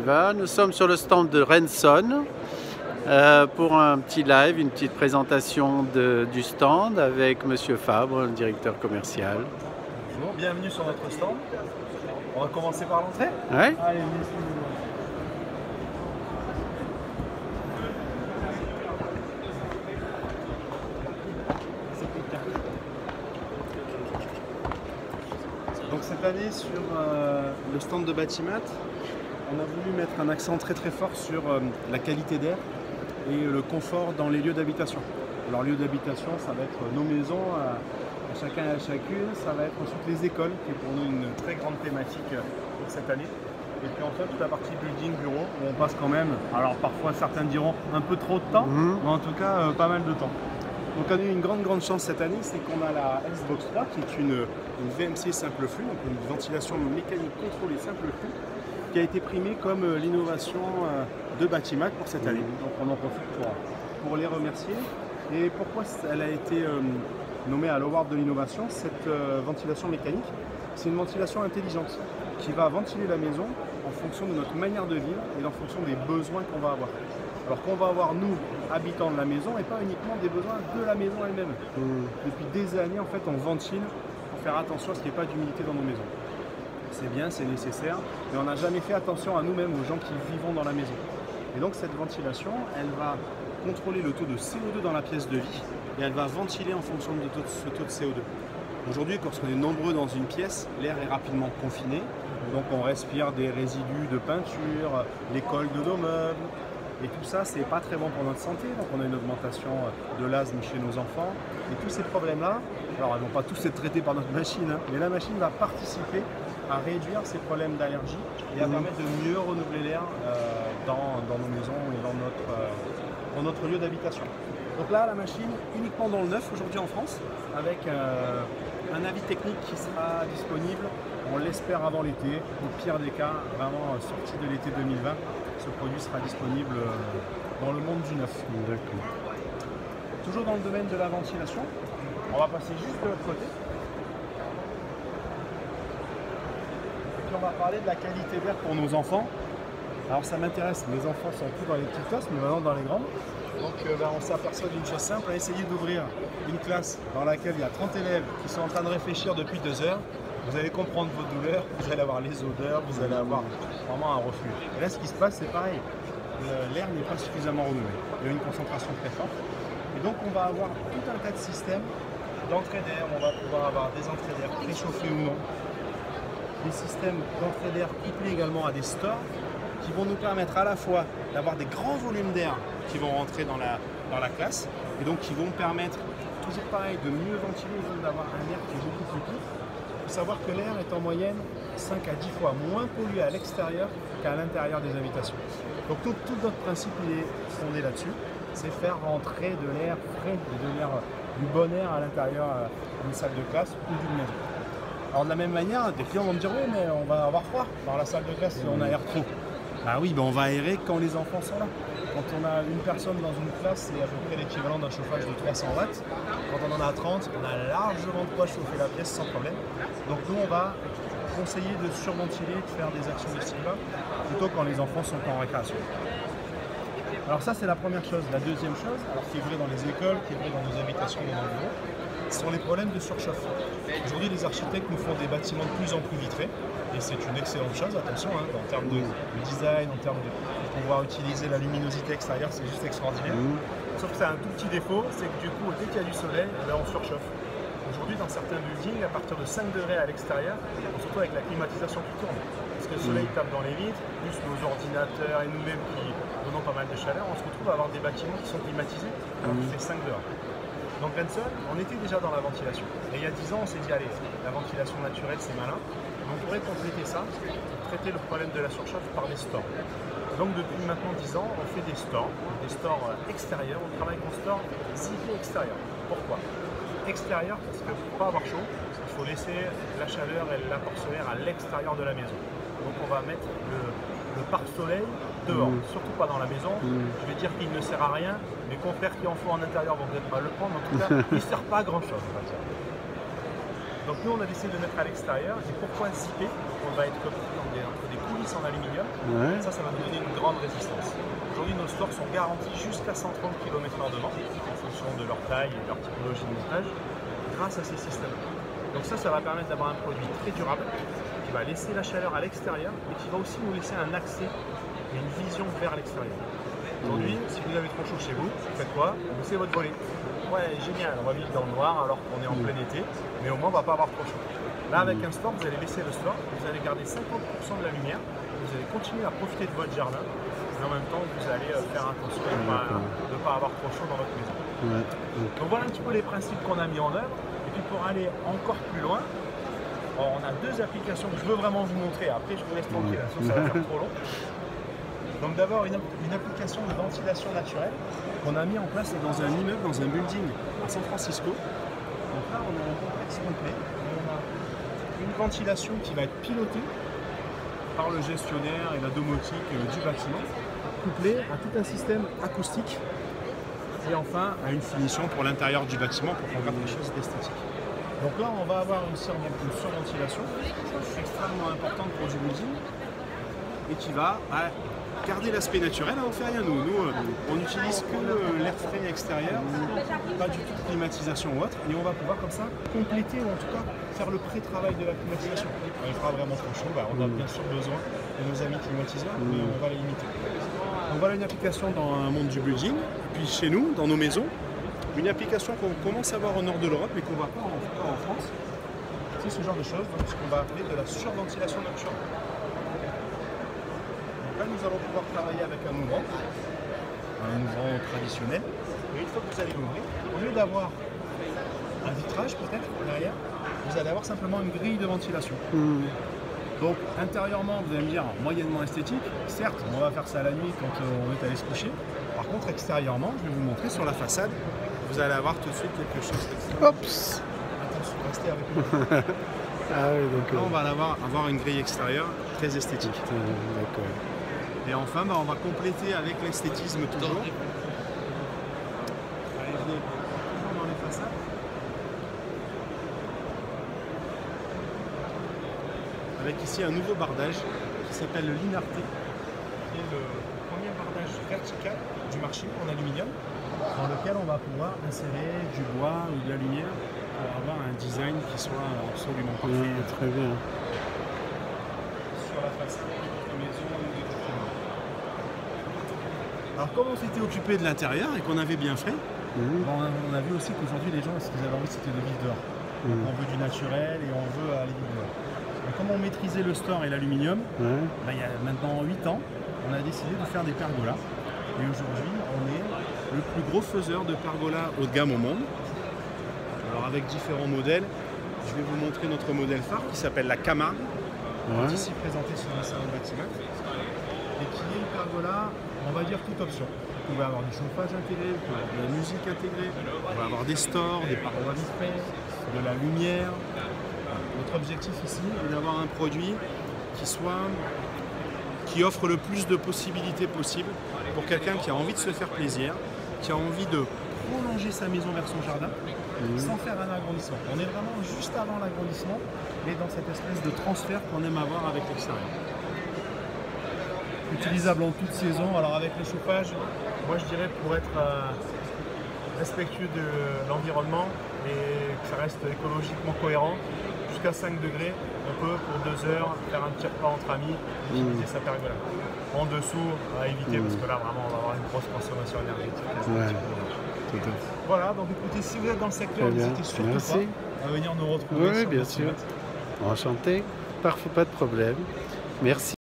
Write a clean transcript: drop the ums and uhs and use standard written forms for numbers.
va. Nous sommes sur le stand de Renson pour un petit live, une petite présentation du stand avec Monsieur Fabre, le directeur commercial. Bonjour, bienvenue sur notre stand. On va commencer par l'entrée. Ouais. Allez, donc cette année sur le stand de Batimat, on a voulu mettre un accent très fort sur la qualité d'air et le confort dans les lieux d'habitation. Alors lieux d'habitation, ça va être nos maisons à chacun et à chacune, ça va être ensuite les écoles, qui est pour nous une très grande thématique pour cette année. Et puis enfin toute la partie building, bureau, où on passe quand même, alors parfois certains diront un peu trop de temps, mais en tout cas pas mal de temps. Donc on a eu une grande chance cette année, c'est qu'on a la S-Box 3 qui est une VMC simple flux, donc une ventilation mécanique contrôlée simple flux, qui a été primée comme l'innovation de Batimat pour cette année. Donc on en profite pour les remercier. Et pourquoi elle a été nommée à l'Award de l'innovation, cette ventilation mécanique? C'est une ventilation intelligente qui va ventiler la maison en fonction de notre manière de vivre et en fonction des besoins qu'on va avoir. Alors qu'on va avoir nous, habitants de la maison, et pas uniquement des besoins de la maison elle-même. Depuis des années, en fait, on ventile pour faire attention à ce qu'il n'y ait pas d'humidité dans nos maisons. C'est bien, c'est nécessaire, mais on n'a jamais fait attention à nous-mêmes, aux gens qui vivons dans la maison. Et donc cette ventilation, elle va contrôler le taux de CO2 dans la pièce de vie et elle va ventiler en fonction de ce taux de CO2. Aujourd'hui, quand on est nombreux dans une pièce, l'air est rapidement confiné, donc on respire des résidus de peinture, les cols de nos meubles, et tout ça, c'est pas très bon pour notre santé, donc on a une augmentation de l'asthme chez nos enfants, et tous ces problèmes-là, alors ils ne vont pas tous être traités par notre machine, hein, mais la machine va participer à réduire ces problèmes d'allergie et à permettre de mieux renouveler l'air dans nos maisons et dans notre lieu d'habitation. Donc là, la machine uniquement dans le neuf aujourd'hui en France, avec un avis technique qui sera disponible, on l'espère avant l'été, au pire des cas, vraiment sorti de l'été 2020, ce produit sera disponible dans le monde du neuf. Toujours dans le domaine de la ventilation, on va passer juste de l'autre côté. On va parler de la qualité d'air pour nos enfants. Alors ça m'intéresse, mes enfants sont plus dans les petites classes, mais maintenant dans les grandes. Donc on s'aperçoit d'une chose simple, on a essayé d'ouvrir une classe dans laquelle il y a 30 élèves qui sont en train de réfléchir depuis 2 heures. Vous allez comprendre vos douleurs, vous allez avoir les odeurs, vous allez avoir vraiment un reflux. Et là ce qui se passe c'est pareil, l'air n'est pas suffisamment renouvelé, il y a une concentration très forte. Et donc on va avoir tout un tas de systèmes d'entrée d'air, on va pouvoir avoir des entrées d'air préchauffées ou non, des systèmes d'entrée d'air couplés également à des stores qui vont nous permettre à la fois d'avoir des grands volumes d'air qui vont rentrer dans la classe et donc qui vont permettre, toujours pareil, de mieux ventiler et d'avoir un air qui est beaucoup plus pur. Il faut savoir que l'air est en moyenne 5 à 10 fois moins pollué à l'extérieur qu'à l'intérieur des habitations. Donc tout notre principe il est fondé là-dessus, c'est faire rentrer de l'air frais et de l'air, du bon air à l'intérieur d'une salle de classe ou d'une maison. Alors de la même manière, des clients vont me dire oui mais on va avoir froid dans la salle de classe si on aère trop. Bah oui, on va aérer quand les enfants sont là. Quand on a une personne dans une classe, c'est à peu près l'équivalent d'un chauffage de 300 watts. Quand on en a 30, on a largement de quoi chauffer la pièce sans problème. Donc nous on va conseiller de surventiler, de faire des actions de ce type-là, plutôt quand les enfants sont en récréation. Alors ça c'est la première chose. La deuxième chose, alors qui est vrai dans les écoles, qui est vrai dans nos habitations et dans nos bureaux, sont les problèmes de surchauffe. Aujourd'hui, les architectes nous font des bâtiments de plus en plus vitrés, et c'est une excellente chose, attention, hein, en termes de design, en termes de pouvoir utiliser la luminosité extérieure, c'est juste extraordinaire. Sauf que ça a un tout petit défaut, c'est que du coup, dès qu'il y a du soleil, on surchauffe. Aujourd'hui, dans certains buildings, à partir de 5 degrés à l'extérieur, on se retrouve avec la climatisation qui tourne. Parce que le soleil tape dans les vitres, plus nos ordinateurs et nous-mêmes qui donnons pas mal de chaleur, on se retrouve à avoir des bâtiments qui sont climatisés alors qu'il fait 5 dehors. Donc Renson, on était déjà dans la ventilation. Et il y a 10 ans, on s'est dit, allez, la ventilation naturelle, c'est malin. Donc on pourrait compléter ça, traiter le problème de la surchauffe par des stores. Donc depuis maintenant 10 ans, on fait des stores extérieurs. On travaille avec un store ciblé extérieur. Pourquoi? Extérieur, parce que pour ne pas avoir chaud, il faut laisser la chaleur et l'apport solaire à l'extérieur de la maison. Donc on va mettre le pare-soleil dehors, surtout pas dans la maison. Je vais dire qu'il ne sert à rien. Mes confrères qui en font en intérieur vont peut-être pas le prendre, en tout cas, il ne sert pas à grand chose. Donc nous on a décidé de le mettre à l'extérieur. Et pourquoi zipper? On va être entre des coulisses en aluminium. Ouais. Ça va nous donner une grande résistance. Aujourd'hui nos stores sont garantis jusqu'à 130 km/h de vente en fonction de leur taille et de leur typologie de montage grâce à ces systèmes. Donc ça va permettre d'avoir un produit très durable qui va laisser la chaleur à l'extérieur et qui va aussi nous laisser un accès et une vision vers l'extérieur. Aujourd'hui, si vous avez trop chaud chez vous, faites quoi? Vous baissez votre volet. Ouais, génial, on va vivre dans le noir alors qu'on est en plein été, mais au moins on ne va pas avoir trop chaud. Là, avec un store, vous allez baisser le store, vous allez garder 50% de la lumière, vous allez continuer à profiter de votre jardin, et en même temps, vous allez faire attention de ne pas avoir trop chaud dans votre maison. Ouais. Donc voilà un petit peu les principes qu'on a mis en œuvre. Et puis pour aller encore plus loin, on a deux applications que je veux vraiment vous montrer. Après, je vous laisse tranquille, sinon ça va faire trop long. Donc d'abord une application de ventilation naturelle qu'on a mis en place dans un immeuble, dans un building à San Francisco. Donc là, on a un complexe complet. On a une ventilation qui va être pilotée par le gestionnaire et la domotique du bâtiment, couplée à tout un système acoustique et enfin à une finition pour l'intérieur du bâtiment pour qu'on garde quelque chose d'esthétique. Donc là, on va avoir une surventilation extrêmement importante pour du building et qui va garder l'aspect naturel. On ne fait rien nous. On n'utilise que l'air frais extérieur, pas du tout de climatisation ou autre, et on va pouvoir comme ça compléter ou en tout cas faire le pré-travail de la climatisation. Quand il fera vraiment trop chaud, on a bien sûr besoin de nos amis climatiseurs, mais on va les limiter. Donc voilà une application dans un monde du building, et puis chez nous, dans nos maisons, une application qu'on commence à voir au nord de l'Europe mais qu'on ne voit pas en France. C'est ce genre de choses, donc ce qu'on va appeler de la surventilation nocturne. Là, nous allons pouvoir travailler avec un ouvrant traditionnel. Et une fois que vous allez l'ouvrir, au lieu d'avoir un vitrage peut-être derrière, vous allez avoir simplement une grille de ventilation. Donc intérieurement, vous allez me dire moyennement esthétique. Certes, on va faire ça à la nuit quand on est allé se coucher. Par contre, extérieurement, je vais vous montrer sur la façade, vous allez avoir tout de suite quelque chose d'extérieur. Oups. Attention, restez avec nous. Ah oui, donc là, on va avoir une grille extérieure très esthétique. D'accord. Et enfin, on va compléter avec l'esthétisme toujours. Allez, venez toujours dans les façades. Avec ici un nouveau bardage qui s'appelle le Linarte, qui est le premier bardage vertical du marché en aluminium, dans lequel on va pouvoir insérer du bois ou de la lumière pour avoir un design qui soit absolument parfait. Très bien. Sur la façade de notre maison ou de notre immeuble. Alors comme on s'était occupé de l'intérieur et qu'on avait bien fait, on a vu aussi qu'aujourd'hui les gens, ce qu'ils avaient envie, c'était de vivre dehors. On veut du naturel et on veut aller vivre dehors. Et comme on maîtrisait le store et l'aluminium, il y a maintenant 8 ans, on a décidé de faire des pergolas. Et aujourd'hui, on est le plus gros faiseur de pergolas haut de gamme au monde. Alors avec différents modèles, je vais vous montrer notre modèle phare qui s'appelle la Camargue, ici présenté sur le salon de bâtiment, et qui est une pergola, on va dire toute option. Vous pouvez avoir du chauffage intégré, vous pouvez avoir de la musique intégrée, vous pouvez avoir des stores, des parois vitrées, de la lumière. Notre objectif ici est d'avoir un produit qui offre le plus de possibilités possibles pour quelqu'un qui a envie de se faire plaisir, qui a envie de prolonger sa maison vers son jardin sans faire un agrandissement. On est vraiment juste avant l'agrandissement, mais dans cette espèce de transfert qu'on aime avoir avec l'extérieur. Utilisable en toute saison. Alors avec le chauffage, moi je dirais pour être respectueux de l'environnement et que ça reste écologiquement cohérent, jusqu'à 5 degrés, on peut pour 2 heures faire un petit repas entre amis et utiliser sa pergola. En dessous, à éviter parce que là vraiment on va avoir une grosse consommation énergétique. Voilà, donc écoutez, si vous êtes dans le secteur, n'hésitez surtout pas à venir nous retrouver. Oui, bien sûr. Enchanté, parfait, pas de problème. Merci.